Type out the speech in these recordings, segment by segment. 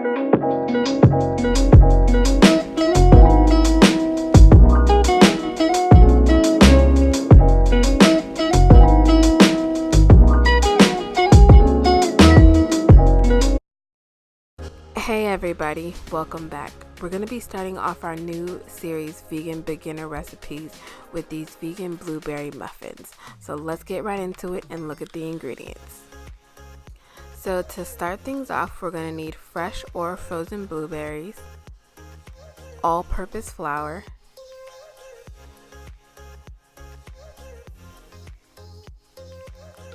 Hey everybody, welcome back. We're going to be starting off our new series, Vegan Beginner Recipes, with these vegan blueberry muffins. So let's get right into it and look at the ingredients. So to start things off, we're going to need fresh or frozen blueberries, all-purpose flour,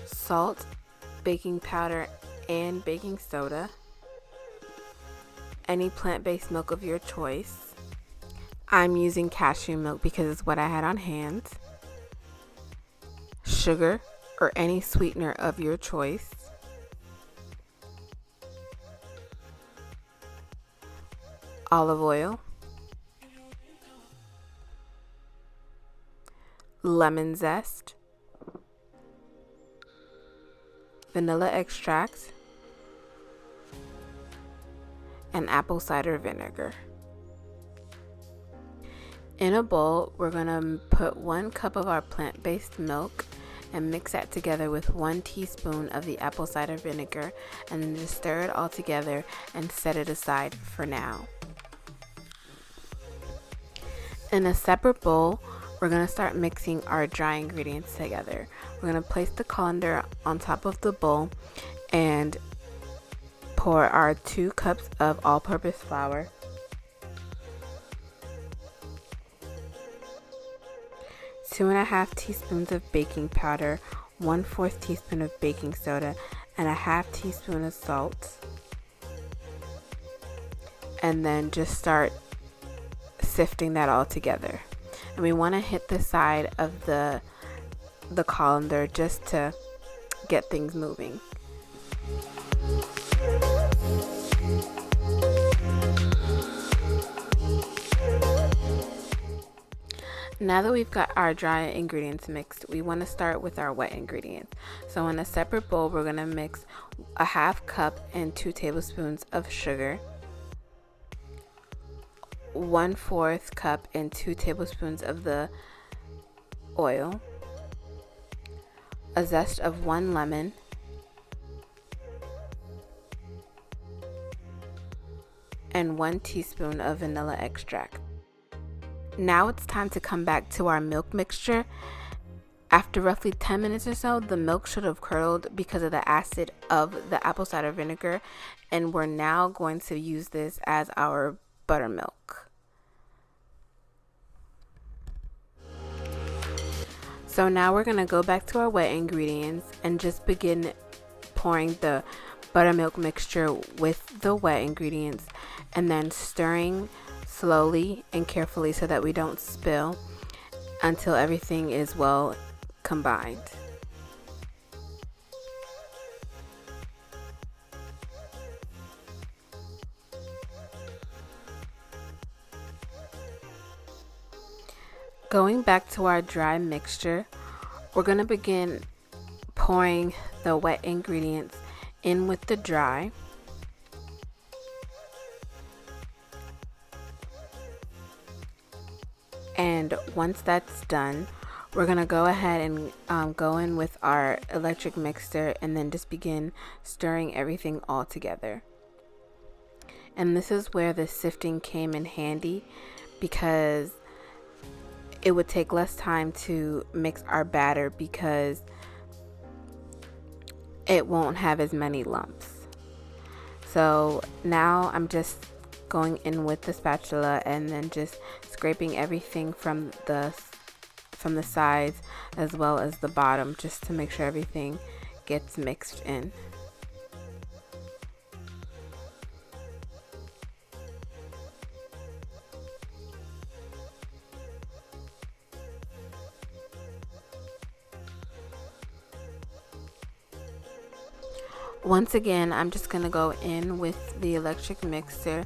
salt, baking powder, and baking soda, any plant-based milk of your choice. I'm using cashew milk because it's what I had on hand. Sugar or any sweetener of your choice. Olive oil. Lemon zest. Vanilla extract. And apple cider vinegar. In a bowl, we're going to put 1 cup of our plant-based milk and mix that together with 1 teaspoon of the apple cider vinegar, and then just stir it all together and set it aside for now. In a separate bowl, we're going to start mixing our dry ingredients together. We're going to place the colander on top of the bowl and pour our 2 cups of all-purpose flour, 2.5 teaspoons of baking powder, 1/4 teaspoon of baking soda, and 1/2 teaspoon of salt. And then just start sifting that all together. And we want to hit the side of the colander just to get things moving. Now that we've got our dry ingredients mixed, we want to start with our wet ingredients. So in a separate bowl, we're going to mix 1/2 cup and 2 tablespoons of sugar, 1/4 cup and 2 tablespoons of the oil, a zest of 1 lemon, and 1 teaspoon of vanilla extract. Now it's time to come back to our milk mixture. After roughly 10 minutes or so, the milk should have curdled because of the acid of the apple cider vinegar, and we're now going to use this as our buttermilk. So now we're going to go back to our wet ingredients and just begin pouring the buttermilk mixture with the wet ingredients and then stirring slowly and carefully so that we don't spill until everything is well combined. Going back to our dry mixture, we're going to begin pouring the wet ingredients in with the dry. And once that's done, we're going to go ahead and go in with our electric mixer and then just begin stirring everything all together. And this is where the sifting came in handy because it would take less time to mix our batter because it won't have as many lumps. So now I'm just going in with the spatula and then just scraping everything from the sides as well as the bottom just to make sure everything gets mixed in. Once again, I'm just going to go in with the electric mixer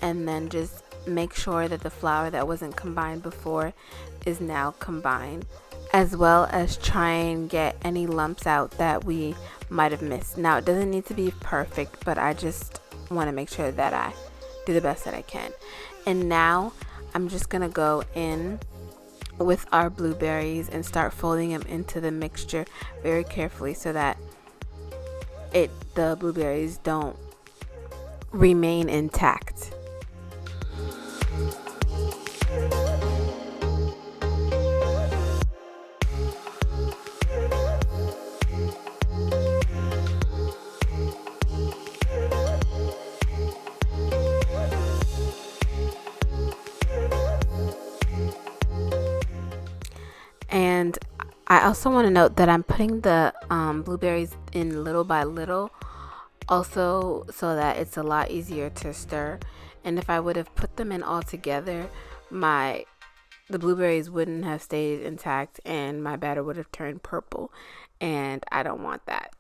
and then just make sure that the flour that wasn't combined before is now combined, as well as try and get any lumps out that we might have missed. Now, it doesn't need to be perfect, but I just want to make sure that I do the best that I can. And now I'm just gonna go in with our blueberries and start folding them into the mixture very carefully so that the blueberries don't remain intact. And I also want to note that I'm putting the blueberries in little by little, also so that it's a lot easier to stir. And if I would have put them in all together, the blueberries wouldn't have stayed intact and my batter would have turned purple, and I don't want that.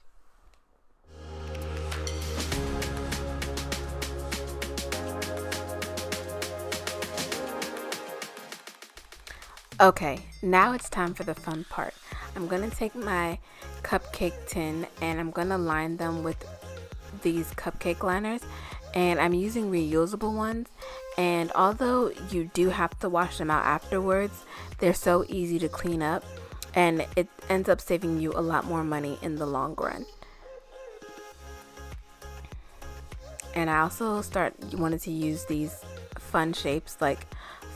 Okay, now it's time for the fun part. I'm gonna take my cupcake tin and I'm gonna line them with these cupcake liners, and I'm using reusable ones. And although you do have to wash them out afterwards, they're so easy to clean up and it ends up saving you a lot more money in the long run. And I also wanted to use these fun shapes like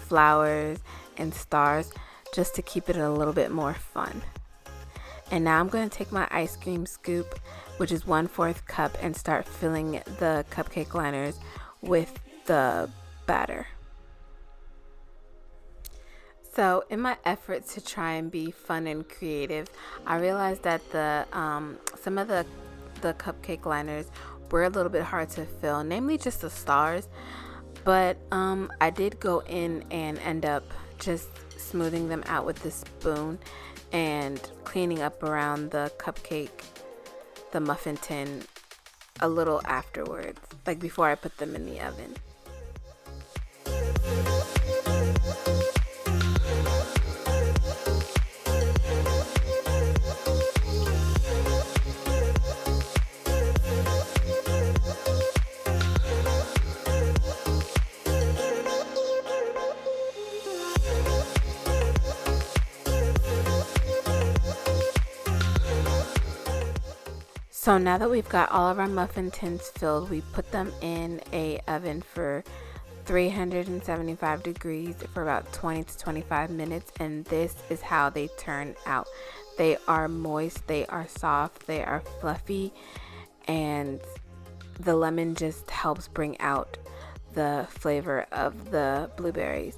flowers and stars just to keep it a little bit more fun. And now I'm going to take my ice cream scoop, which is 1/4 cup, and start filling the cupcake liners with the batter. So in my effort to try and be fun and creative, I realized that some of the cupcake liners were a little bit hard to fill, namely just the stars. But I did go in and end up just smoothing them out with the spoon and cleaning up around the muffin tin a little afterwards, like before I put them in the oven. So now that we've got all of our muffin tins filled, we put them in a oven for 375 degrees for about 20 to 25 minutes, and this is how they turn out. They are moist, they are soft, they are fluffy, and the lemon just helps bring out the flavor of the blueberries.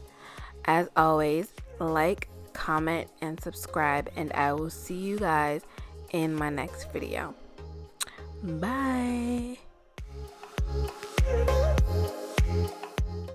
As always, like, comment, and subscribe, and I will see you guys in my next video. Bye.